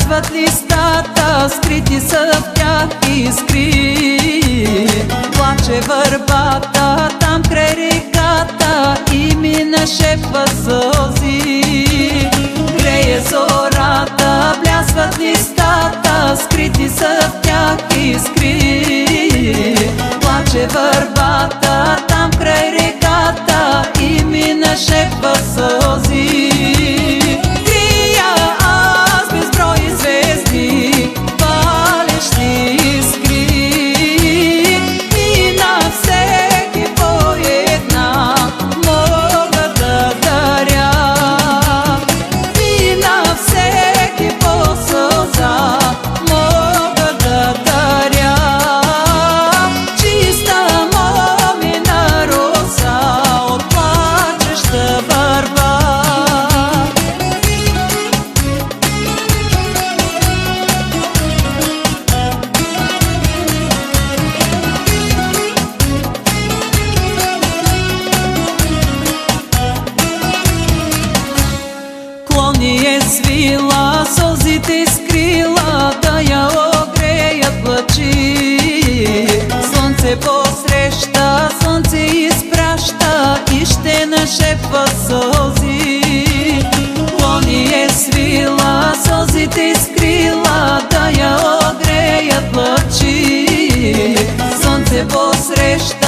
Блясват листата, скрити са в тях искри. Плаче върбата там край реката и ми нашепва сълзи. Грее зората, блясват листата, скрити са в тях искри. Плаче върбата там край реката и ми нашепва сълзи. Е свила, сълзите скрила, да я огреят лъчи. Слънце посреща, слънце изпраща и ще нашепва сълзи. Клони е свила, сълзите скрила, да я огреят лъчи. Слънце посреща,